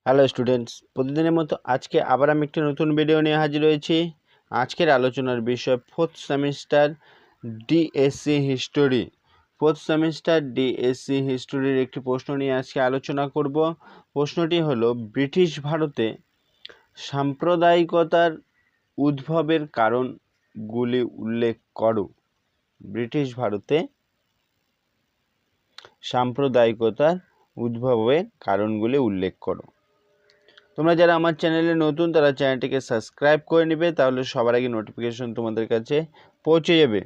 Hello students, প্রতিদিনের মতো আজকে আবার আমি একটি নতুন ভিডিও নিয়ে হাজির হয়েছি। আজকের আলোচনার বিষয় ফোর্থ সেমিস্টার ডিএসসি হিস্টোরি। হিস্টোরির একটি প্রশ্ন নিয়ে আজকে আলোচনা করব। প্রশ্নটি হলো, ব্রিটিশ ভারতে সাম্প্রদায়িকতার উদ্ভবের কারণগুলি উল্লেখ করো। ব্রিটিশ ভারতে সাম্প্রদায়িকতার উদ্ভবের কারণগুলি উল্লেখ করো। তোমরা যারা আমার চ্যানেলে নতুন তারা চ্যানেলটিকে সাবস্ক্রাইব করে নেবে, তাহলে সবার আগে নোটিফিকেশন তোমাদের কাছে পৌঁছে যাবে।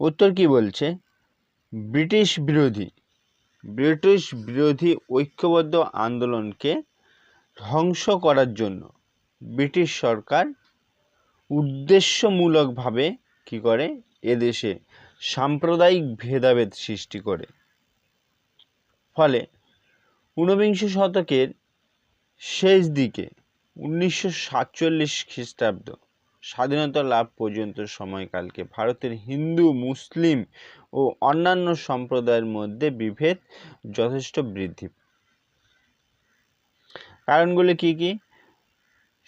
উত্তর কি বলছে? ব্রিটিশ বিরোধী ঐক্যবদ্ধ আন্দোলনকে ধ্বংস করার জন্য ব্রিটিশ সরকার উদ্দেশ্যমূলকভাবে কি করে? এদেশে সাম্প্রদায়িক ভেদাভেদ সৃষ্টি করে। ফলে ঊনবিংশ শতকের শেষ দিকে 1947 খ্রিস্টাব্দ স্বাধীনতা লাভ পর্যন্ত সময়কালকে ভারতের হিন্দু, মুসলিম ও অন্যান্য সম্প্রদায়ের মধ্যে বিভেদ যথেষ্ট বৃদ্ধি। কারণগুলি কি কি?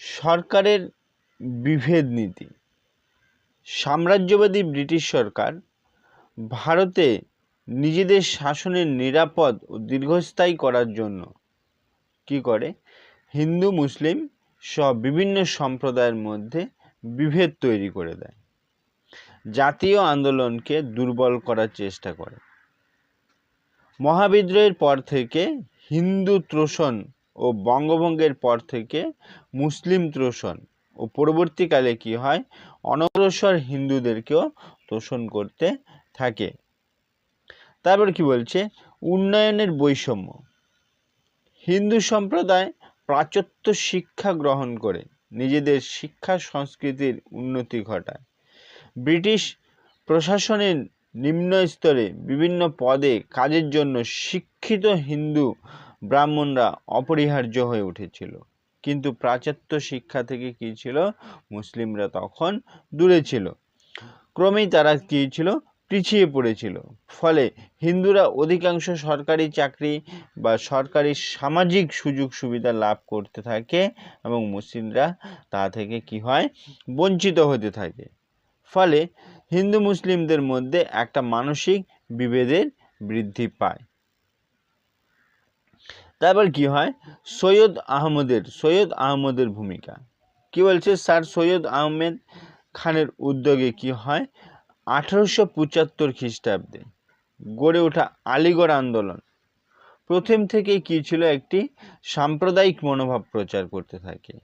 সরকারের বিভেদ নীতি। সাম্রাজ্যবাদী ব্রিটিশ সরকার ভারতে নিজেদের শাসনের নিরাপদ ও দীর্ঘস্থায়ী করার জন্য কি করে? হিন্দু, মুসলিম সব বিভিন্ন সম্প্রদায়ের মধ্যে বিভেদ তৈরি করে দেয়, জাতীয় আন্দোলনকে দুর্বল করার চেষ্টা করে। মহাবিদ্রোহের পর থেকে হিন্দু ত্রোষণ ও বঙ্গভঙ্গের পর থেকে মুসলিম ত্রোষণ ও পরবর্তীকালে কি হয়? অনগ্রসর হিন্দুদেরকেও তোষণ করতে থাকে। তারপর কি বলছে? উন্নয়নের বৈষম্য। হিন্দু সম্প্রদায় প্রাচ্যত্ব শিক্ষা গ্রহণ করে নিজেদের শিক্ষা সংস্কৃতির উন্নতি ঘটায়। ব্রিটিশ প্রশাসনের নিম্ন স্তরে বিভিন্ন পদে কাজের জন্য শিক্ষিত হিন্দু ব্রাহ্মণরা অপরিহার্য হয়ে উঠেছিল, কিন্তু প্রাচ্যত্ব শিক্ষা থেকে কি ছিল? মুসলিমরা তখন দূরে ছিল। ক্রমেই তারা কি ছিল? পিছিয়ে পড়েছিল। ফলে হিন্দুরা অধিকাংশ সরকারি চাকরি বা সরকারি সামাজিক সুযোগ সুবিধা লাভ করতে থাকে এবং মুসলিমরা তা থেকে কি হয়? বঞ্চিত হতে থাকে। ফলে হিন্দু মুসলিমদের মধ্যে একটা মানসিক বিভেদের বৃদ্ধি পায়। তারপর কি হয়? সৈয়দ আহমদের ভূমিকা কি বলছে? স্যার সৈয়দ আহমেদ খানের উদ্যোগে কি হয়? 1875 খ্রিস্টাব্দে গড়ে ওঠা আলিগড় আন্দোলন প্রথম থেকেই কি ছিল? একটি সাম্প্রদায়িক মনোভাব প্রচার করতে থাকে।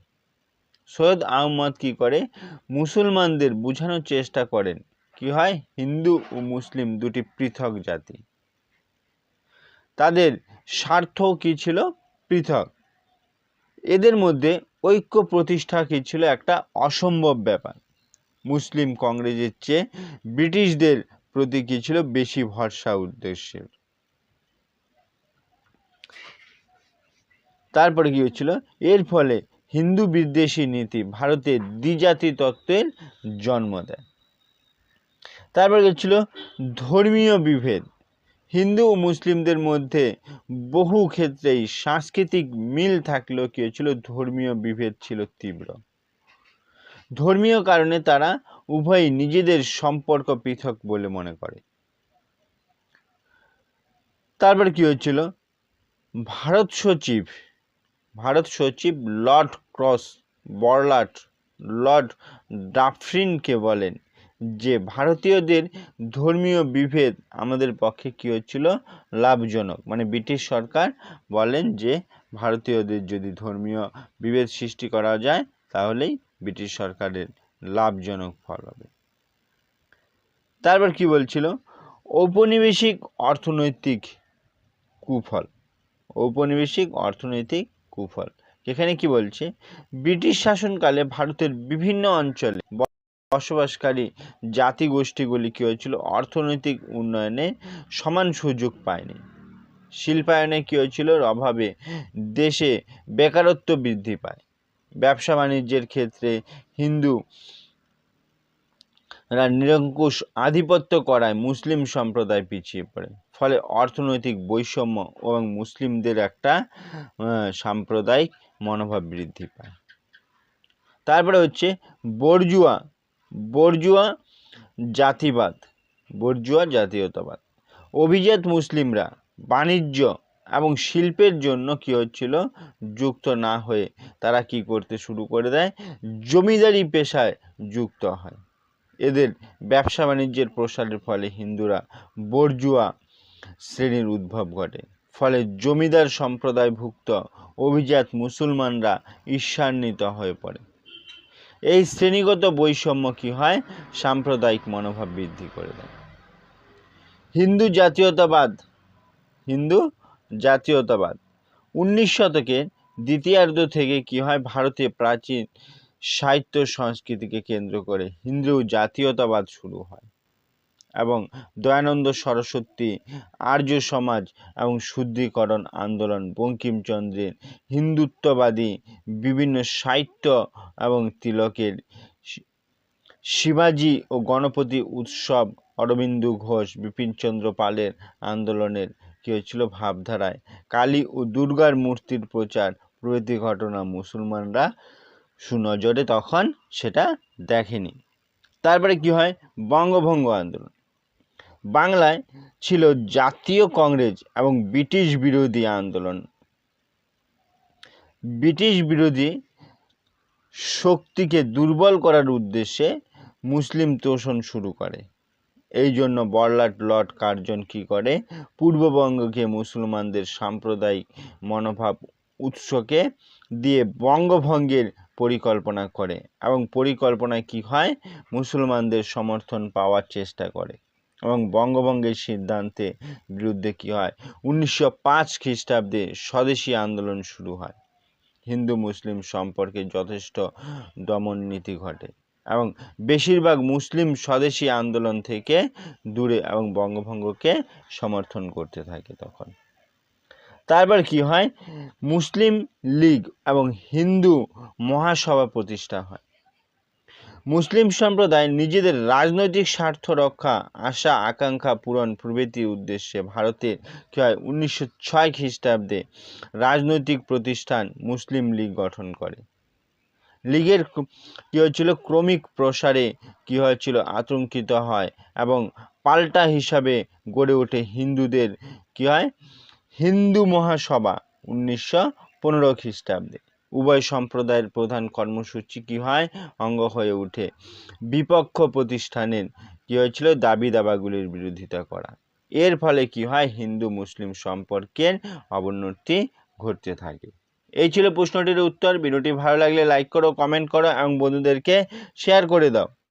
সৈয়দ আহমদ কি করে? মুসলমানদের বোঝানোর চেষ্টা করেন কি হয়? হিন্দু ও মুসলিম দুটি পৃথক জাতি, তাদের স্বার্থ কি ছিল? পৃথক। এদের মধ্যে ঐক্য প্রতিষ্ঠা কি ছিল? একটা অসম্ভব ব্যাপার। মুসলিম কংগ্রেসের চেয়ে ব্রিটিশদের প্রতি কি ছিল? বেশি ভরসা উদ্দেশ্যের। তারপরে কি হচ্ছিল? এর ফলে হিন্দু বিদ্বেষী নীতি ভারতের দ্বিজাতি তত্ত্বের জন্ম দেয়। তারপরে হচ্ছিল ধর্মীয় বিভেদ। হিন্দু ও মুসলিমদের মধ্যে বহু ক্ষেত্রেই সাংস্কৃতিক মিল থাকলেও কি হচ্ছিল? ধর্মীয় বিভেদ ছিল তীব্র। ধর্মীয় কারণে তারা উভয়ই নিজেদের সম্পর্ক পৃথক বলে মনে করে। তারপর কি হচ্ছিল? ভারত সচিব লর্ড ক্রস বরলাট লর্ড ডাফরিনকে বলেন যে ভারতীয়দের ধর্মীয় বিভেদ আমাদের পক্ষে কি হচ্ছিল? লাভজনক। মানে ব্রিটিশ সরকার বলেন যে ভারতীয়দের যদি ধর্মীয় বিভেদ সৃষ্টি করা যায় তাহলেই ব্রিটিশ সরকারের লাভজনক ফল হবে। তারপর কি বলছিল? ঔপনিবেশিক অর্থনৈতিক কুফল। এখানে কি বলছে? ব্রিটিশ শাসনকালে ভারতের বিভিন্ন অঞ্চলে বসবাসকারী জাতিগোষ্ঠীগুলি কি হয়েছিল? অর্থনৈতিক উন্নয়নে সমান সুযোগ পায়নি। শিল্পায়নে কি হয়েছিল? অভাবে দেশে বেকারত্ব বৃদ্ধি পায়। ব্যবসা বাণিজ্যের ক্ষেত্রে হিন্দুরা নিরঙ্কুশ আধিপত্য করায় মুসলিম সম্প্রদায় পিছিয়ে পড়ে। ফলে অর্থনৈতিক বৈষম্য এবং মুসলিমদের একটা সাম্প্রদায়িক মনোভাব বৃদ্ধি পায়। তারপরে হচ্ছে বর্জুয়া জাতীয়তাবাদ। অভিজাত মুসলিমরা বাণিজ্য এবং শিল্পের জন্য কি হচ্ছিল, যুক্ত না হয়ে তারা কি করতে শুরু করে দেয়, জমিদারি পেশায় যুক্ত হয়। এদের ব্যবসা বাণিজ্যের প্রসারের ফলে হিন্দুরা বর্জুয়া শ্রেণীর উদ্ভব ঘটে। ফলে জমিদার সম্প্রদায়ভুক্ত অভিজাত মুসলমানরা ঈর্ষান্বিত হয়ে পড়ে। এই শ্রেণীগত বৈষম্য কি হয়, সাম্প্রদায়িক মনোভাব বৃদ্ধি করে দেয়। হিন্দু জাতীয়তাবাদ 19 শতকের দ্বিতীয়ার্ধ থেকে কি হয়, ভারতে প্রাচীন সাহিত্য সংস্কৃতিকে কেন্দ্র করে হিন্দু জাতীয়তাবাদ শুরু হয় এবং দয়ানন্দ সরস্বতী, আর্য সমাজ এবং শুদ্ধিকরণ আন্দোলন, বঙ্কিমচন্দ্রের হিন্দুত্ববাদী বিভিন্ন সাহিত্য এবং তিলকের শিবাজি ও গণপতি উৎসব, অরবিন্দু ঘোষ, বিপিনচন্দ্র পালের আন্দোলনের কি হয়েছিল, ভাবধারায় কালী ও দুর্গার মূর্তির প্রচার প্রভৃতি ঘটনা মুসলমানরা সুনজরে তখন সেটা দেখেনি। তারপরে কি হয়, বঙ্গভঙ্গ আন্দোলন। বাংলায় ছিল জাতীয় কংগ্রেস এবং ব্রিটিশ বিরোধী আন্দোলন। ব্রিটিশ বিরোধী শক্তিকে দুর্বল করার উদ্দেশ্যে মুসলিম তোষণ শুরু করে। এই জন্য বড়লাট লর্ড কার্জন কি করে, পূর্ববঙ্গকে মুসলমানদের সাম্প্রদায়িক মনোভাব উৎসকে দিয়ে বঙ্গভঙ্গের পরিকল্পনা করে এবং পরিকল্পনায় কি হয়, মুসলমানদের সমর্থন পাওয়ার চেষ্টা করে এবং বঙ্গভঙ্গের সিদ্ধান্তে বিরুদ্ধে কি হয়, 1905 খ্রিস্টাব্দে স্বদেশী আন্দোলন শুরু হয়। হিন্দু মুসলিম সম্পর্কে যথেষ্ট দমন নীতি ঘটে এবং বেশিরভাগ মুসলিম স্বদেশী আন্দোলন থেকে দূরে এবং বঙ্গভঙ্গকে সমর্থন করতে থাকে তখন। তারপর কি হয়, মুসলিম লীগ এবং হিন্দু মহাসভা প্রতিষ্ঠা হয়। মুসলিম সম্প্রদায় নিজেদের রাজনৈতিক স্বার্থ রক্ষা, আশা আকাঙ্ক্ষা পূরণ প্রভৃতি উদ্দেশ্যে ভারতের কি হয়, 1906 খ্রিস্টাব্দে রাজনৈতিক প্রতিষ্ঠান মুসলিম লীগ গঠন করে। লীগের কি হয়েছিল, ক্রমিক প্রসারে কি হয়েছিল, আতঙ্কিত হয় এবং পাল্টা হিসাবে গড়ে ওঠে হিন্দুদের কি হয়, হিন্দু মহাসভা 1915 খ্রিস্টাব্দে। উভয় সম্প্রদায়ের প্রধান কর্মসূচি কি হয়, অঙ্গ হয়ে ওঠে বিপক্ষ প্রতিষ্ঠানের কি হয়েছিল, দাবি দাবাগুলির বিরোধিতা করা। এর ফলে কি হয়, হিন্দু মুসলিম সম্পর্কের অবনতি ঘটতে থাকে। এই ছিল প্রশ্নটির উত্তর। ভিডিওটি ভালো লাগলে লাইক করো, কমেন্ট করো এবং বন্ধুদেরকে শেয়ার করে দাও।